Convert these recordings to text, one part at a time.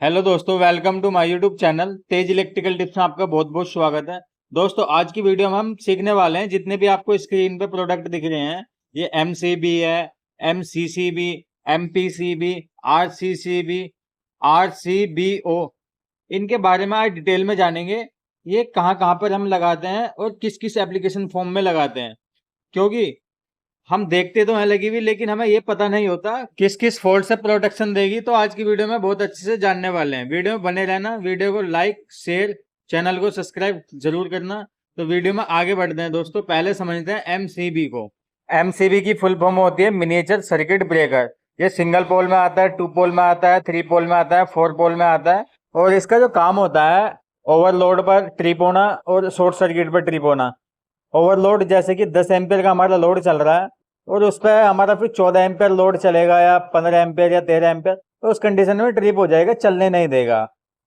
Hello दोस्तों, welcome to my YouTube channel Tej electrical tips में आपका बहुत बहुत स्वागत है। दोस्तों, आज की वीडियो में हम सीखने वाले हैं जितने भी आपको स्क्रीन पे प्रोडक्ट दिख रहे हैं। ये एमसीबी है, एमसीसीबी, एमपीसीबी, आरसीसीबी, आरसीबीओ, इनके बारे में आज डिटेल में जानेंगे। ये कहाँ कहाँ पर हम लगाते हैं और किस किस एप्लीकेशन फॉर्म में लगाते हैं, क्योंकि हम देखते तो हैं लगी हुई, लेकिन हमें ये पता नहीं होता किस किस फॉल्ट से प्रोटेक्शन देगी। तो आज की वीडियो में बहुत अच्छे से जानने वाले हैं। वीडियो में बने रहना, वीडियो को लाइक शेयर, चैनल को सब्सक्राइब जरूर करना। तो वीडियो में आगे बढ़ते हैं दोस्तों। पहले समझते हैं एमसीबी को। एमसीबी की फुल फॉर्म होती है मिनिएचर सर्किट ब्रेकर। ये सिंगल पोल में आता है, 2 पोल में आता है, 3 पोल में आता है, 4 पोल में आता है। और इसका जो काम होता है, ओवरलोड पर ट्रिप होना और शॉर्ट सर्किट पर ट्रिप होना। ओवरलोड जैसे कि 10 एम्पियर का हमारा लोड चल रहा है और उस पर हमारा फिर 14 एम्पियर लोड चलेगा या 15 एम्पियर या 13 एम्पियर, तो उस कंडीशन में ट्रिप हो जाएगा, चलने नहीं देगा।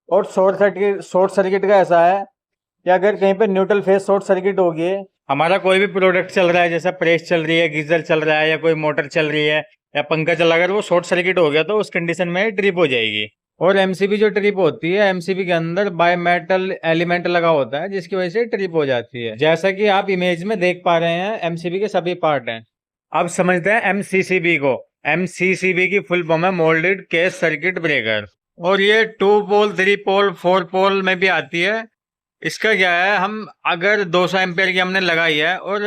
और शॉर्ट सर्किट का ऐसा है कि अगर कहीं पे न्यूट्रल फेज शॉर्ट सर्किट होगी, हमारा कोई भी प्रोडक्ट चल रहा है, जैसे प्रेस चल रही है, गीजर चल रहा है, या कोई मोटर चल रही है, या पंखा चल रहा है, अगर वो शॉर्ट सर्किट हो गया तो उस कंडीशन में ट्रिप हो जाएगी। और एमसीबी जो ट्रिप होती है, एमसीबी के अंदर बाय मेटल एलिमेंट लगा होता है, जिसकी वजह से ट्रिप हो जाती है। जैसा कि आप इमेज में देख पा रहे हैं, एमसीबी के सभी पार्ट हैं। अब समझते हैं एमसीसीबी को। एमसीसीबी की फुल फॉर्म है मोल्डेड केस सर्किट ब्रेकर। और ये 2 पोल, 3 पोल, 4 पोल में भी आती है। इसका क्या है, हम अगर 200 एम्पियर की हमने लगाई है और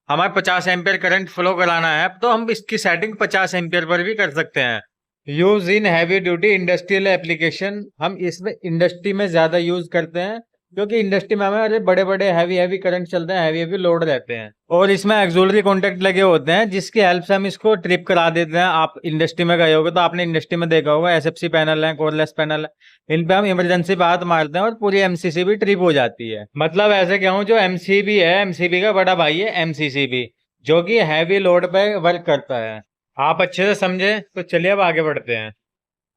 हमारे 50 एम्पियर करंट फ्लो कराना है, तो हम इसकी सेटिंग 50 एम्पियर पर भी कर सकते हैं। Use in heavy duty industrial application. हम इसमें इंडस्ट्री में ज्यादा यूज करते हैं, क्योंकि इंडस्ट्री में हमारे बड़े बड़े हैवी हैवी करंट चलते हैं, हैवी हैवी लोड रहते हैं। और इसमें एक्सुलरी कॉन्टेक्ट लगे होते हैं, जिसकी हेल्प से हम इसको ट्रिप करा देते हैं। आप इंडस्ट्री में गए होगे तो आपने इंडस्ट्री में देखा होगा, एसएफसी पैनल है, कोरलेस पैनल है, इन पे हम इमरजेंसी पे हाथ मारते हैं और पूरी एमसीसीबी ट्रिप हो जाती है। मतलब ऐसे कहूँ, जो एमसीबी है, एमसीबी का बड़ा भाई है एमसीसीबी, जो कि हैवी लोड पे वर्क करता है। आप अच्छे से समझे तो चलिए अब आगे बढ़ते हैं।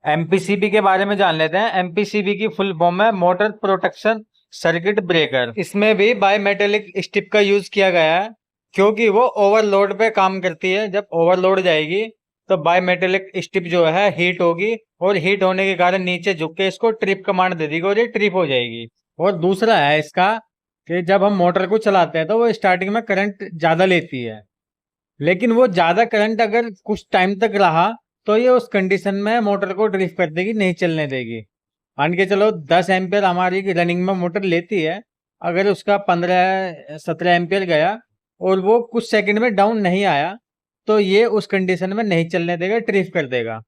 एमपीसीबी के बारे में जान लेते हैं। एमपीसीबी की फुल फॉर्म है मोटर प्रोटेक्शन सर्किट ब्रेकर। इसमें भी बाय मेटेलिक स्ट्रिप का यूज किया गया है, क्योंकि वो ओवरलोड पे काम करती है। जब ओवरलोड जाएगी तो बाय मेटेलिक स्ट्रिप जो है हीट होगी, और हीट होने के कारण नीचे झुक के इसको ट्रिप कमांड दे देगी और ये ट्रिप हो जाएगी। और दूसरा है इसका कि जब हम मोटर को चलाते हैं तो वो स्टार्टिंग में करंट ज्यादा लेती है, लेकिन वो ज्यादा करंट अगर कुछ टाइम तक रहा तो ये उस कंडीशन में मोटर को ड्रिफ्ट कर देगी, नहीं चलने देगी। मान के चलो 10 एम्पियर हमारी रनिंग में मोटर लेती है, अगर उसका 15-17 एम्पियर गया और वो कुछ सेकंड में डाउन नहीं आया, तो ये उस कंडीशन में नहीं चलने देगा, ड्रिफ्ट कर देगा।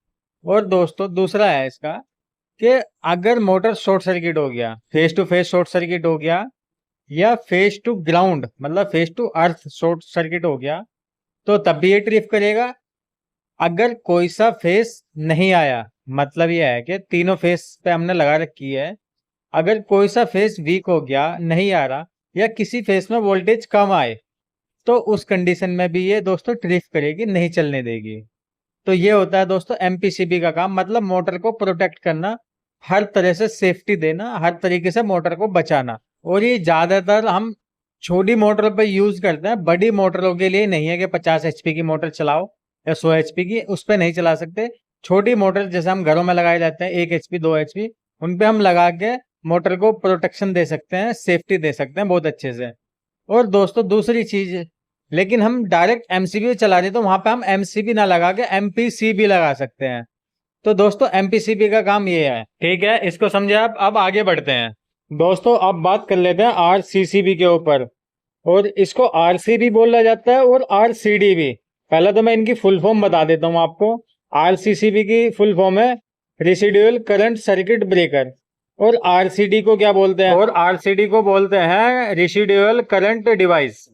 और दोस्तों, दूसरा है इसका कि अगर मोटर शॉर्ट सर्किट हो गया, phase to phase short circuit हो गया, या फेस टू ग्राउंड मतलब phase to earth short circuit हो गया, तो तब भी ये ट्रिप करेगा। अगर कोई सा फेस नहीं आया, मतलब ये है कि तीनों फेस पे हमने लगा रखी है, अगर कोई सा फेस वीक हो गया, नहीं आ रहा, या किसी फेस में वोल्टेज कम आए, तो उस कंडीशन में भी ये दोस्तों ट्रिप करेगी, नहीं चलने देगी। तो ये होता है दोस्तों एमपीसीबी का काम, मतलब मोटर को प्रोटेक्ट करना, हर तरह से सेफ्टी देना, हर तरीके से मोटर को बचाना। और ये ज्यादातर हम छोटी मोटर पर यूज करते हैं, बड़ी मोटरों के लिए नहीं है कि 50 एचपी की मोटर चलाओ या 100 एचपी की, उस पर नहीं चला सकते। छोटी मोटर जैसे हम घरों में लगाए जाते हैं, 1 एचपी 2 एचपी, उन पे हम लगा के मोटर को प्रोटेक्शन दे सकते हैं, सेफ्टी दे सकते हैं बहुत अच्छे से। और दोस्तों, दूसरी चीज, लेकिन हम डायरेक्ट एमसीबी चला रहे तो वहां पे हम एमसीबी ना लगा के एमपीसीबी लगा सकते हैं। तो दोस्तों, एमपीसीबी का काम ये है, ठीक है, इसको समझे आप। अब आगे बढ़ते हैं दोस्तों। अब बात कर लेते हैं आरसीसीबी के ऊपर। और इसको आरसीबी बोला जाता है और आरसीडी भी। पहले तो मैं इनकी फुल फॉर्म बता देता हूँ आपको। आरसीसीबी की फुल फॉर्म है रेसिडुअल करंट सर्किट ब्रेकर। और आरसीडी को क्या बोलते हैं? और आरसीडी को बोलते हैं रेसिडुअल करंट डिवाइस।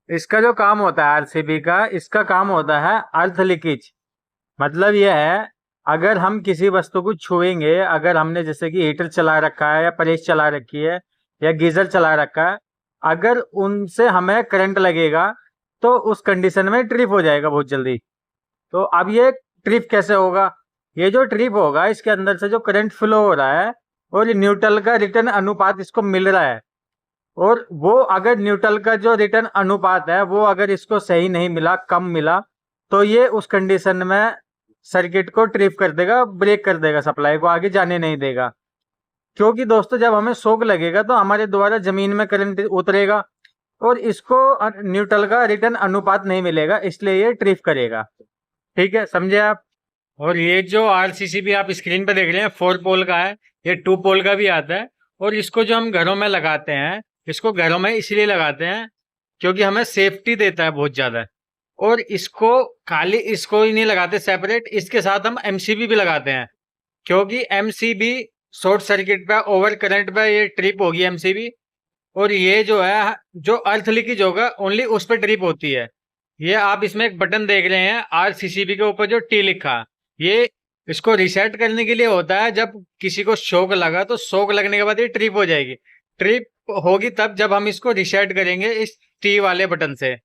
इसका जो काम होता है आरसीबी का, इसका काम होता है अर्थ लीकेज। मतलब यह है, अगर हम किसी वस्तु को छुएंगे, अगर हमने जैसे कि हीटर चला रखा है, या प्रेस चला रखी है, या गीजर चला रखा है, अगर उनसे हमें करंट लगेगा तो उस कंडीशन में ट्रिप हो जाएगा बहुत जल्दी। तो अब ये ट्रिप कैसे होगा? ये जो ट्रिप होगा, इसके अंदर से जो करंट फ्लो हो रहा है और न्यूट्रल का रिटर्न अनुपात इसको मिल रहा है, और वो अगर न्यूट्रल का जो रिटर्न अनुपात है वो अगर इसको सही नहीं मिला, कम मिला, तो ये उस कंडीशन में सर्किट को ट्रिप कर देगा, ब्रेक कर देगा, सप्लाई को आगे जाने नहीं देगा। क्योंकि दोस्तों जब हमें शॉक लगेगा तो हमारे द्वारा जमीन में करंट उतरेगा और इसको न्यूट्रल का रिटर्न अनुपात नहीं मिलेगा, इसलिए ये ट्रिप करेगा। ठीक है, समझे आप। और ये जो आरसीसीबी आप स्क्रीन पे देख रहे हैं 4 पोल का है, ये 2 पोल का भी आता है। और इसको जो हम घरों में लगाते हैं, इसको घरों में इसलिए लगाते हैं क्योंकि हमें सेफ्टी देता है बहुत ज्यादा। और इसको खाली इसको ही नहीं लगाते सेपरेट, इसके साथ हम एमसीबी भी लगाते हैं, क्योंकि एमसीबी शॉर्ट सर्किट पे, ओवर करंट पे ये ट्रिप होगी एमसीबी। और ये जो है, जो अर्थ लीकेज होगा ओनली उस पर ट्रिप होती है। ये आप इसमें एक बटन देख रहे हैं आरसीसीबी के ऊपर जो टी लिखा, ये इसको रिसेट करने के लिए होता है। जब किसी को शॉक लगा तो शॉक लगने के बाद ये ट्रिप हो जाएगी। ट्रिप होगी तब जब हम इसको रिसेट करेंगे इस टी वाले बटन से।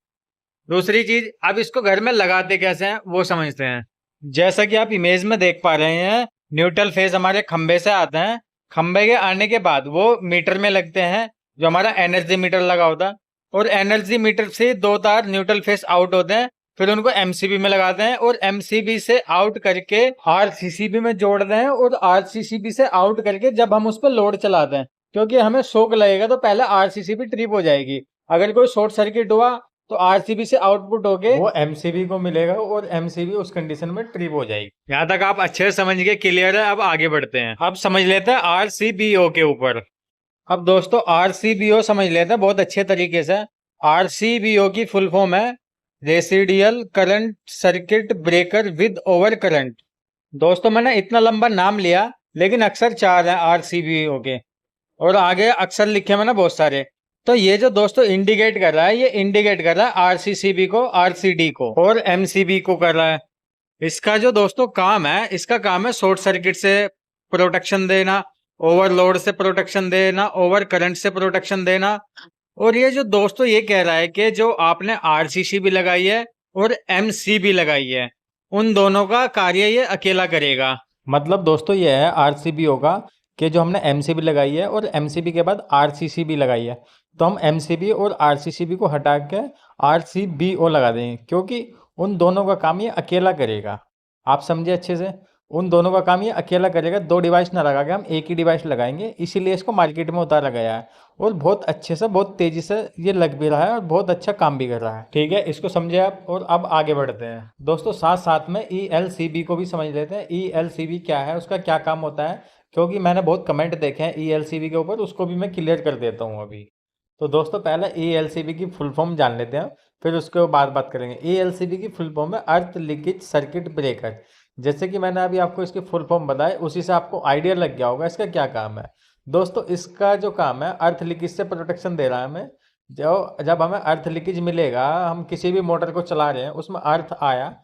दूसरी चीज, अब इसको घर में लगाते कैसे हैं वो समझते हैं। जैसा कि आप इमेज में देख पा रहे हैं, न्यूट्रल फेज हमारे खंबे से आते हैं। खंबे के आने के बाद वो मीटर में लगते हैं, जो हमारा एनर्जी मीटर लगा होता है। और एनर्जी मीटर से 2 तार न्यूट्रल फेज आउट होते हैं, फिर उनको एमसीबी में लगाते हैं और एमसीबी से आउट करके आरसीसीबी में जोड़ते हैं। और आरसीसीबी से आउट करके जब हम उस पर लोड चलाते हैं, क्योंकि हमें शॉक लगेगा तो पहले आरसीसीबी ट्रिप हो जाएगी। अगर कोई शॉर्ट सर्किट हुआ तो आरसीबी से आउटपुट होके वो एमसीबी को मिलेगा और एमसीबी उस कंडीशन में ट्रिप हो जाएगी। यहाँ तक आप अच्छे से समझ गए, क्लियर है। अब आगे बढ़ते हैं, अब समझ लेते हैं आरसीबीओ के ऊपर। अब दोस्तों आरसीबीओ समझ लेते हैं बहुत अच्छे तरीके से। आरसीबीओ की फुल फॉर्म है residual current circuit breaker with over current. दोस्तों मैंने इतना लंबा नाम लिया, लेकिन अक्सर 4 है आरसीबीओ के, और आगे अक्सर लिखे मैंने बहुत सारे। तो ये जो दोस्तों इंडिकेट कर रहा है, ये इंडिकेट कर रहा है आरसीसीबी को, आरसीडी को और एमसीबी को कर रहा है। इसका जो दोस्तों काम है, इसका काम है शॉर्ट सर्किट से प्रोटेक्शन देना, ओवरलोड से प्रोटेक्शन देना, ओवर करंट से प्रोटेक्शन देना। और ये जो दोस्तों ये कह रहा है कि जो आपने आरसीसीबी लगाई है और एमसीबी लगाई है, उन दोनों का कार्य ये अकेला करेगा। मतलब दोस्तों ये है आरसीबीओ का कि जो हमने एमसीबी लगाई है और एमसीबी के बाद आरसीसीबी लगाई है, तो हम एमसीबी और आरसीसीबी को हटा के आरसीबीओ लगा देंगे, क्योंकि उन दोनों का काम ये अकेला करेगा। आप समझे अच्छे से, उन दोनों का काम ये अकेला करेगा। 2 डिवाइस ना लगा के हम एक ही डिवाइस लगाएंगे, इसीलिए इसको मार्केट में उतारा गया है। और बहुत अच्छे से, बहुत तेजी से ये लग भी रहा है और बहुत अच्छा काम भी कर रहा है। ठीक है, इसको समझे आप। और अब आगे बढ़ते हैं दोस्तों, साथ साथ में ELCB को भी समझ लेते हैं। ELCB क्या है, उसका क्या काम होता है, क्योंकि मैंने बहुत कमेंट देखे हैं ELCB के ऊपर, उसको भी मैं क्लियर कर देता हूँ अभी। तो दोस्तों पहले ELCB की फुल फॉर्म जान लेते हैं, फिर उसके बाद बात करेंगे। ELCB की फुल फॉर्म है अर्थ लीकेज सर्किट ब्रेकर। जैसे कि मैंने अभी आपको इसकी फुल फॉर्म बताई, उसी से आपको आइडिया लग गया होगा इसका क्या काम है। दोस्तों इसका जो काम है, अर्थ लीकेज से प्रोटेक्शन दे रहा है हमें। जब हमें अर्थ लीकेज मिलेगा, हम किसी भी मोटर को चला रहे हैं, उसमें अर्थ आया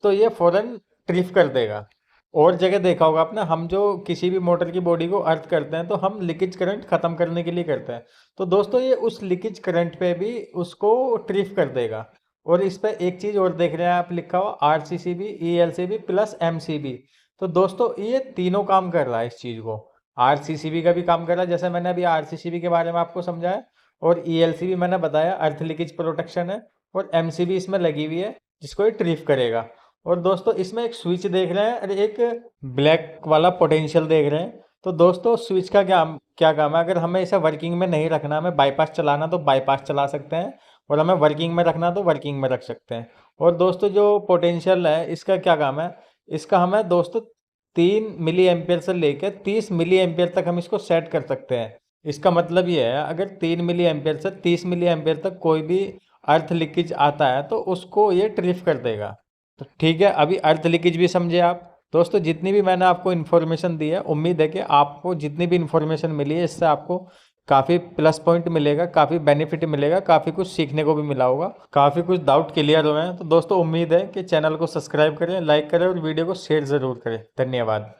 तो ये फौरन ट्रिप कर देगा। और जगह देखा होगा आपने, हम जो किसी भी मोटर की बॉडी को अर्थ करते हैं तो हम लीकेज करंट ख़त्म करने के लिए करते हैं। तो दोस्तों ये उस लीकेज करंट पे भी उसको ट्रिप कर देगा। और इस पर एक चीज़ और देख रहे हैं आप, लिखा हुआ आरसीसीबी, ELCB प्लस एमसीबी। तो दोस्तों ये तीनों काम कर रहा है इस चीज़ को। आरसीसीबी का भी काम कर रहा है, जैसे मैंने अभी आरसीसीबी के बारे में आपको समझाया, और ELCB मैंने बताया अर्थ लीकेज प्रोटेक्शन है, और एमसीबी इसमें लगी हुई है जिसको ये ट्रिप करेगा। और दोस्तों इसमें एक स्विच देख रहे हैं और एक ब्लैक वाला पोटेंशियल देख रहे हैं। तो दोस्तों स्विच का क्या काम है, अगर हमें इसे वर्किंग में नहीं रखना, हमें बाईपास चलाना तो बाईपास चला सकते हैं, और हमें वर्किंग में रखना तो वर्किंग में रख सकते हैं। और दोस्तों जो पोटेंशियल है, इसका क्या काम है, इसका हमें दोस्तों 3 मिली एम्पियर से लेकर 30 मिली एम्पियर तक हम इसको सेट कर सकते हैं। इसका मतलब ये है, अगर 3 मिली एम्पियर से 30 मिली एम्पियर तक कोई भी अर्थ लीकेज आता है तो उसको ये ट्रिप कर देगा। तो ठीक है, अभी अर्थ लीकेज भी समझे आप। दोस्तों जितनी भी मैंने आपको इन्फॉर्मेशन दी है, उम्मीद है कि आपको जितनी भी इन्फॉर्मेशन मिली है, इससे आपको काफ़ी प्लस पॉइंट मिलेगा, काफ़ी बेनिफिट मिलेगा, काफ़ी कुछ सीखने को भी मिला होगा, काफ़ी कुछ डाउट क्लियर हुए हैं। तो दोस्तों उम्मीद है कि चैनल को सब्सक्राइब करें, लाइक करें और वीडियो को शेयर ज़रूर करें। धन्यवाद।